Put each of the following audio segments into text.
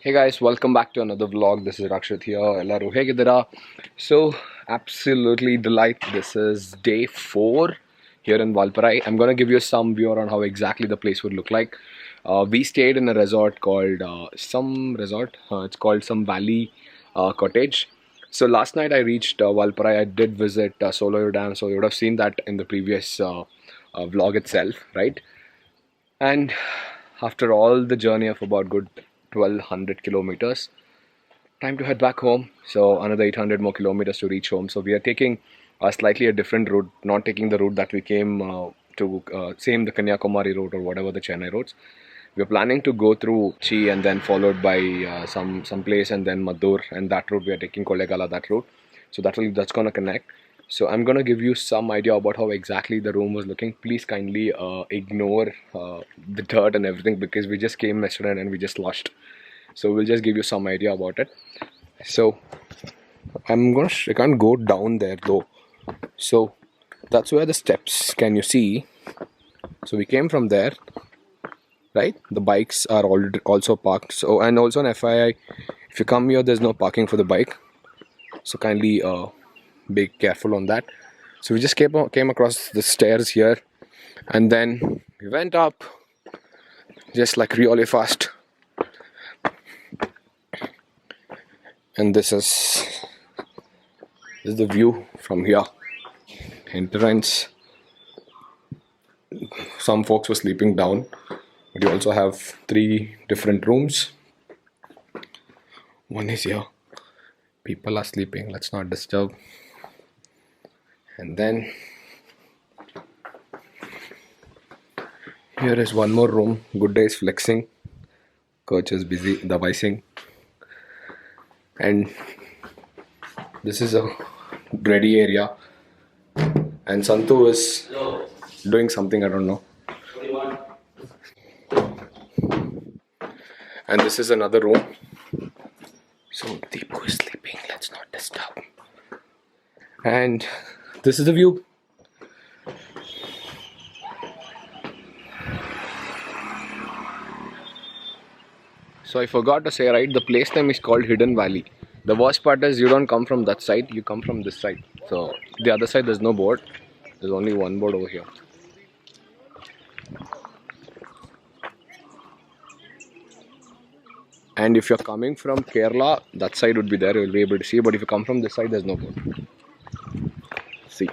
Hey guys, welcome back to another vlog. This is Rakshit here. Ellaru hegidira. So absolutely delight. This is day 4 here in Valparai. I'm gonna give you some view on how exactly the place would look like. We stayed in a resort called it's called some Valley Cottage. So last night I reached Valparai. I did visit Soloyo Dam. So you would have seen that in the previous vlog itself, right? And after all the journey of about good 1200 kilometers, time to head back home. So another 800 more kilometers to reach home. So we are taking slightly a different route, not taking the route that we came to same the Kanyakumari route or whatever the Chennai routes. We're planning to go through Chi and then followed by some place and then Madur, and that route we are taking Kollegala, that route. So that's gonna connect. So I'm gonna give you some idea about how exactly the room was looking. Please kindly ignore the dirt and everything because we just came yesterday and we just lost. So we'll just give you some idea about it. So I can't go down there though. So that's where the steps, can you see? So we came from there, right? The bikes are also parked. So, and also an FYI, if you come here, there's no parking for the bike. So kindly be careful on that. So we just came across the stairs here, and then we went up just like really fast. And this is the view from here. Entrance. Some folks were sleeping down, but you also have 3 different rooms. One is here. People are sleeping, let's not disturb. And then here is one more room. Good day is flexing. Coach is busy devising. And this is a ready area. And Santu is doing something, I don't know. And this is another room. So Deepu is sleeping, let's not disturb. And this is the view. So I forgot to say, right, the place name is called Hidden Valley. The worst part is you don't come from that side, you come from this side. So the other side there's no board. There's only one board over here. And if you're coming from Kerala, that side would be there, you'll be able to see. But if you come from this side, there's no board. See.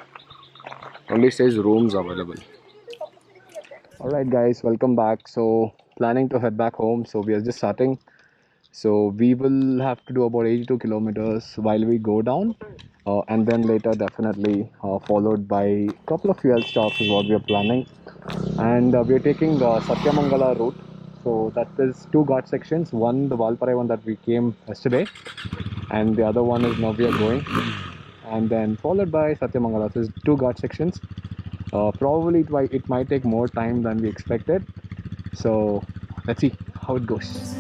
Only says rooms available. Alright guys, welcome back. So planning to head back home. So we are just starting. So we will have to do about 82 kilometers while we go down. And then later definitely followed by a couple of fuel stops is what we are planning. And we are taking the Sathyamangalam route. So that is 2 ghat sections. One, the Valparai one that we came yesterday, and the other one is now we are going. And then followed by Sathyamangalam. So it's 2 ghat sections. Probably it might take more time than we expected. So let's see how it goes.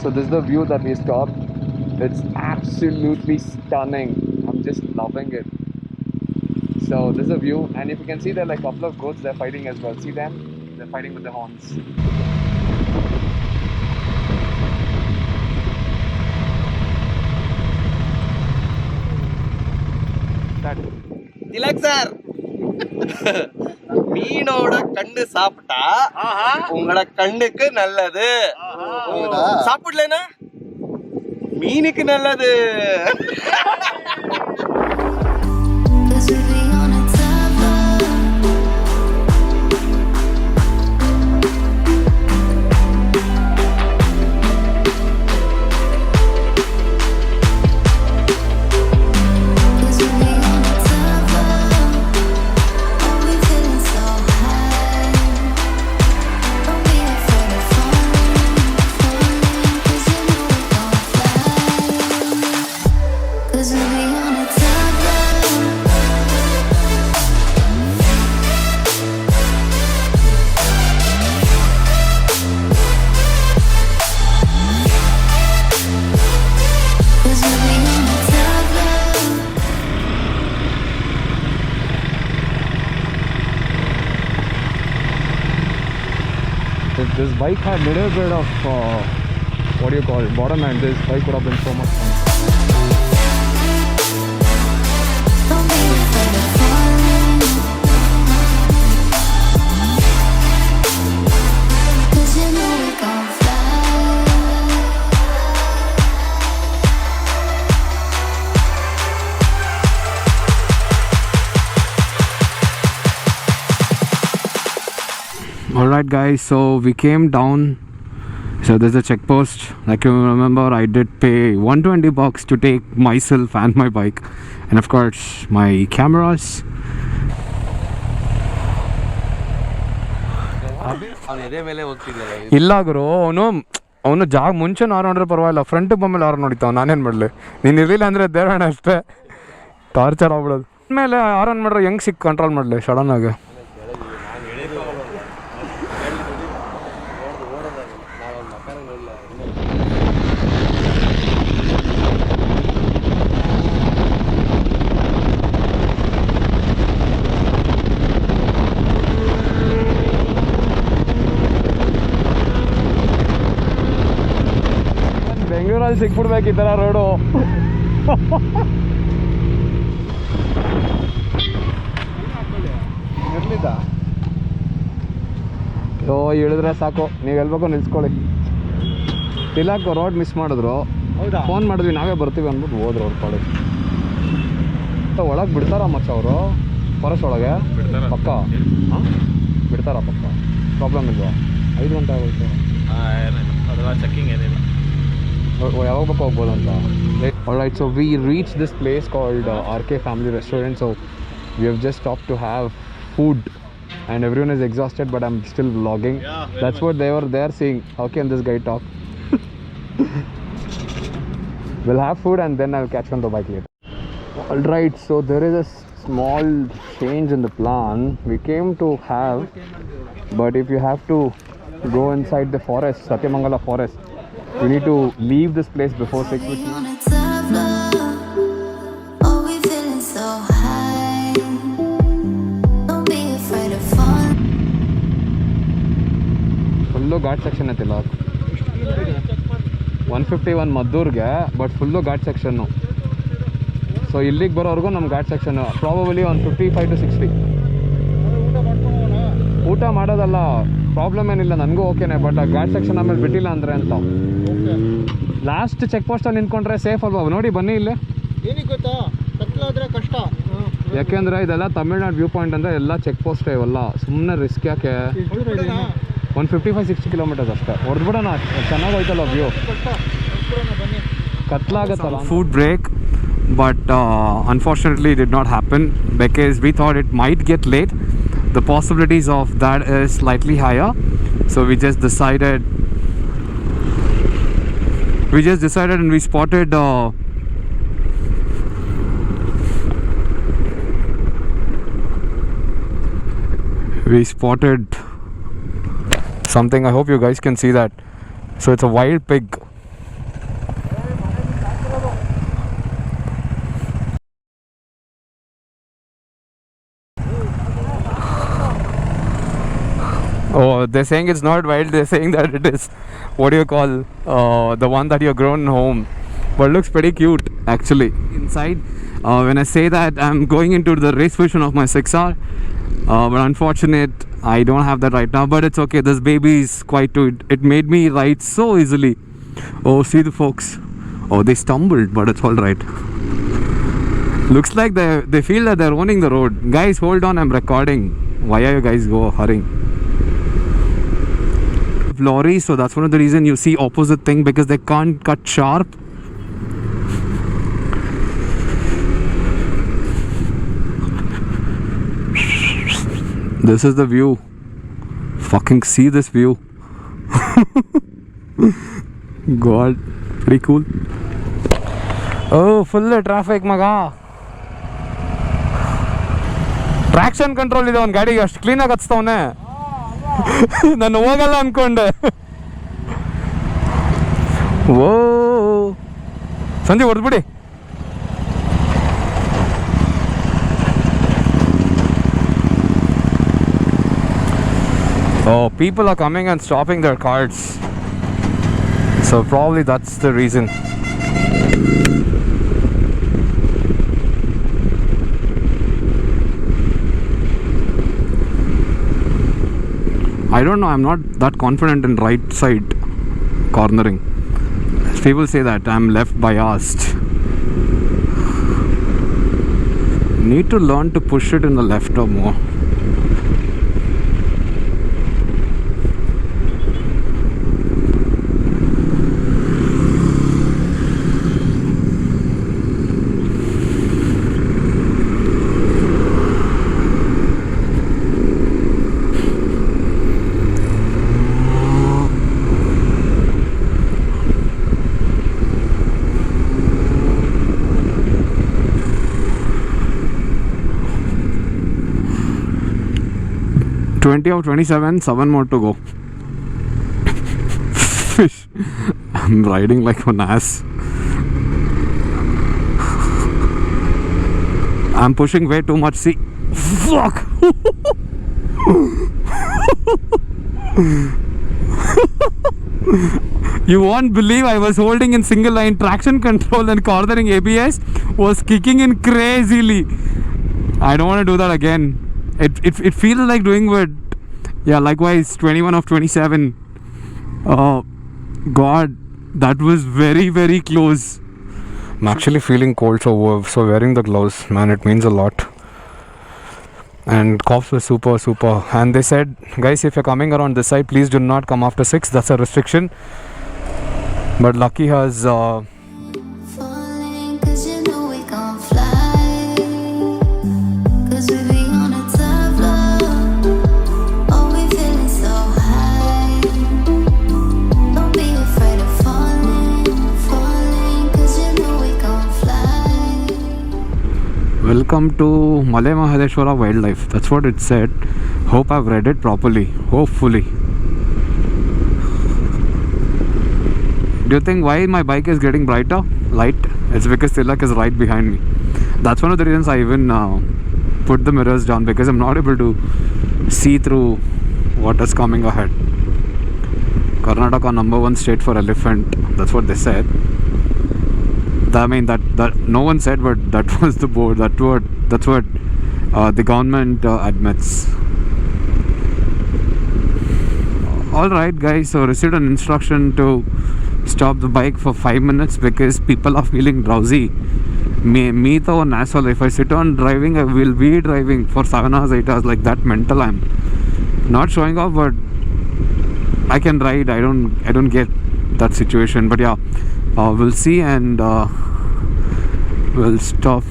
So this is the view that we stopped. It's absolutely stunning. I'm just loving it. So this is a view, and if you can see, there are like a couple of goats. They're fighting as well. See them? They're fighting with the horns. Tilak sir, மீனோட கண்டு சாப்பிட்டா உங்களோட கண்ணுக்கு நல்லது. சாப்பிடலனா மீனுக்கு நல்லது. bike had a little bit of what do you call it, bottom end, this bike would have been so much fun. Alright guys, so we came down. So there's a check post. Like you remember, I did pay $120 to take myself and my bike, and of course my cameras. ಇಲ್ಲ ಗುರು, ಅವನು ಜಾಗ ಮುಂಚೆ ನಾರು ನೋಡ್ರೆ ಪರವಾಗಿಲ್ಲ, front ಬಂದ್ಮೇಲೆ ಆರು ನೋಡಿತಾವ. ನಾನೇನು ಮಾಡಲಿ, ನೀನು ಇರಲಿಲ್ಲ ಅಂದರೆ ದೇವಣ್ಣ ಅಷ್ಟೇ ಟಾರ್ಚರ್ ಆಗ್ಬಿಡೋದು. ಆಮೇಲೆ ಆರನ್ ಮಾಡ್ರೆ ಹೆಂಗೆ ಸಿಕ್ ಕಂಟ್ರೋಲ್ ಮಾಡಲಿ ಸಡನ್ನಾಗಿ. ಬೆಂಗಳೂರಲ್ಲಿ ಸಿಕ್ಬಿಡ್ಬೇಕು ಈ ಥರ ರೋಡು. ಇರ್ಲಿದ್ದ ಓ ಇಳಿದ್ರೆ ಸಾಕು, ನೀವು ಹೇಳ್ಬೇಕು ನಿಲ್ಸ್ಕೊಳ್ಳಿ. ತಿಲಾಕ್ ರೋಡ್ ಮಿಸ್ ಮಾಡಿದ್ರು, ಫೋನ್ ಮಾಡಿದ್ವಿ ನಾವೇ ಬರ್ತೀವಿ ಅಂದ್ಬಿಟ್ಟು ಹೋದ್ರು ಅವ್ರ ಕಾಲೇಜ್. ಒಳಗೆ ಬಿಡ್ತಾರ ಮಚ್ಚ ಅವರು ಫಾರೆಸ್ಟ್ ಒಳಗೆ? ಪಕ್ಕ ಹಾಂ ಬಿಡ್ತಾರ ಪಕ್ಕ, ಪ್ರಾಬ್ಲಮ್ ಇಲ್ವಾ? 5 ಗಂಟೆ ಆಗೋಯ್ತು, ಅದೆಲ್ಲ ಚೆಕ್ಕಿಂಗ್ ಏನಿಲ್ಲ, ಯಾವಾಗ ಬೇಕು ಹೋಗ್ಬೋದಂತ. Alright, so we reached this place called RK Family Restaurant. So we have just stopped to have food and everyone is exhausted, but I'm still vlogging. That's what they were there saying. How can this guy talk? We'll have food and then I'll catch on the bike later. Alright, so there is a small change in the plan. We came to have, but if you have to go inside the forest, Sathyamangalam forest, you need to leave this place before 6 p.m. Full ghat section ಐತಿಲ್ಲ, 151 ಮದ್ದೂರ್ಗೆ, but full ghat section. So ಇಲ್ಲಿಗೆ ಬರೋವರೆಗೂ ನಮ್ಮ ghat section probably ಒಂದು 55 to 60. ಊಟ ಮಾಡೋದಲ್ಲ problem ಏನಿಲ್ಲ, ನನಗೂ ಓಕೆನೆ, ಬಟ್ ಆ ಘಾಟ್ ಸೆಕ್ಷನ್ ಆಮೇಲೆ ಬಿಟ್ಟಿಲ್ಲ ಅಂದರೆ ಅಂತ. ಲಾಸ್ಟ್ ಚೆಕ್ ಪೋಸ್ಟಲ್ಲಿ ನಿಂತ್ಕೊಂಡ್ರೆ ಸೇಫ್ ಅಲ್ವಾ? ನೋಡಿ ಬನ್ನಿ ಇಲ್ಲೇ. ಏನಕ್ಕೆ ಗೊತ್ತಾ, ಕತ್ಲಾದ್ರೆ ಕಷ್ಟ, ಯಾಕೆಂದರೆ ಇದೆಲ್ಲ ತಮಿಳ್ನಾಡು ವ್ಯೂ ಪಾಯಿಂಟ್ ಅಂದರೆ ಎಲ್ಲ ಚೆಕ್ ಪೋಸ್ಟ್ ಇವೆಲ್ಲ, ಸುಮ್ಮನೆ ರಿಸ್ಕ್ ಯಾಕೆ? 155-60 ಕಿಲೋಮೀಟರ್ಸ್ ಅಷ್ಟೇ, ಹೊಡೆದ್ಬಿಡೋಣ, ಚೆನ್ನಾಗಿ ಹೋಯ್ತಲ್ಲ ವ್ಯೂ. ಕತ್ಲಾಗತ್ತಲ್ಲ. Food break, but unfortunately it did not happen because we thought it might get late. The possibilities of that is slightly higher, so we just decided and we spotted something. I hope you guys can see that. So it's a wild pig. Oh, they're saying it's not wild, they're saying that it is, what do you call, the one that you've grown home. But it looks pretty cute actually inside. When I say that I'm going into the race version of my 6R, but unfortunate I don't have that right now, but it's okay. This baby is quite good. It made me ride so easily. Oh, see the folks. Oh, they stumbled, but it's all right. Looks like they feel that they're owning the road. Guys, hold on, I'm recording. Why are you guys hurrying? Lorries, so that's one of the reason you see opposite thing, because they can't cut sharp. This is the view. Fucking see this view. God, pretty cool. Oh, full traffic maga. Traction control ಇದೆ ಒಂದು ಗಾಡಿಗೆ, ಅಷ್ಟು ಕ್ಲೀನಾಗಿ ಹಚ್ತವನೆ. ನಾನು ಹೋಗಲ್ಲ ಅನ್ಕೊಂಡೆ. ಓ ಸಂಜೆ ಹೊಡೆದ್ಬಿಡಿ. ಓ people are coming and stopping their cars. So probably that's the reason. I don't know, I'm not that confident in right side cornering. People say that I'm left biased. Need to learn to push it in the left or more. Twenty of 27, 7 more to go. Fish. I'm riding like an ass. I'm pushing way too much. See, fuck. You won't believe I was holding in single line traction control and cornering ABS was kicking in crazily. I don't want to do that again. It feels like doing what, yeah, likewise 21 of 27. Oh god, that was very, very close. I'm actually feeling cold, so wearing the gloves, man, it means a lot. And cops were super, and they said, guys, if you're coming around this side, please do not come after 6. That's a restriction. But Lucky has Falling 'cause you know we gon' fly. 'Cause we be on a top floor. Oh, we feeling so high. Don't be afraid of falling 'cause you know we gon' fly. welcome to Malay Mahadeshwara Wildlife. That's what it said. Hope I've read it properly. Hopefully. Do you think why my bike is getting brighter? Light? It's because Tilak is right behind me. That's one of the reasons I even put the mirrors down, because I'm not able to see through what is coming ahead. Karnataka #1 state for elephant. That's what they said. I mean that no one said, but that was the board. That's what the government admits. All right, guys. So received an instruction to stop the bike for 5 minutes because people are feeling drowsy. Me though an asshole. If I sit on driving, I will be driving for 7 hours, 8 hours, like that mental. I'm not showing off, but I can ride. I don't get that situation. But yeah, we'll see, and we'll stop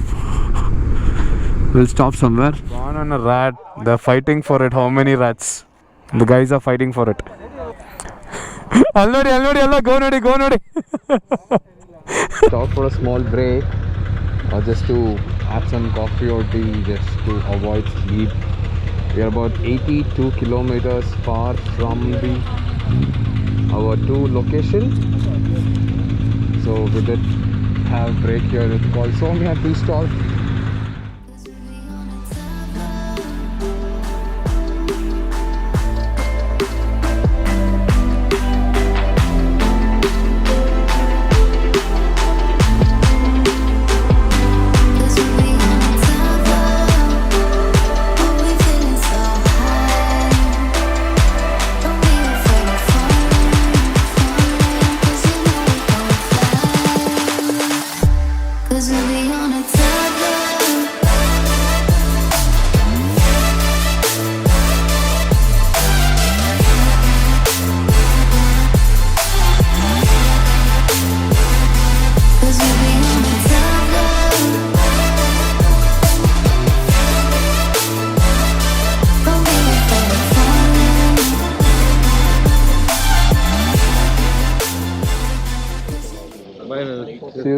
somewhere. Gone on a rat. They're fighting for it. How many rats? The guys are fighting for it. Allodi, go nodi. Stop for a small break, or just to have some coffee or tea, just to avoid sleep. We are about 82 kilometers far from our 2 location. So we did have break here. It's called Somya Tea Stall.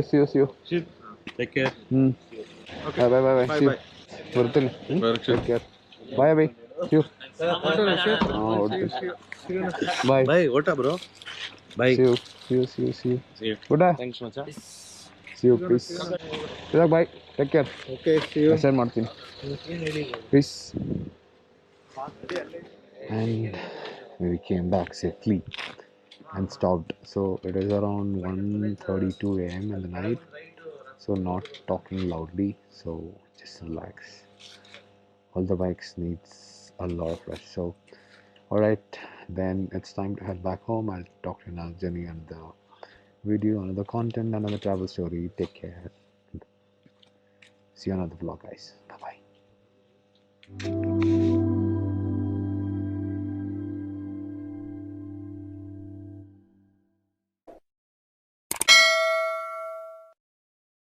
See you. Take care. Okay. Bye. See you. Take care. Bye, bye. See you. Bye. Bye. What up, bro? Bye. See you. Good day. Thanks, Macha. See you, peace. Bye. Take care. Okay, see you. Send Martin. Peace. And We came back safely and stopped. So it is around 1:32 a.m. in the night. So not talking loudly. So just relax. All the bikes needs a lot of rest. So alright, then it's time to head back home. I'll talk to you another journey and the video, another content, another travel story. Take care. See you on another vlog, guys. Bye bye.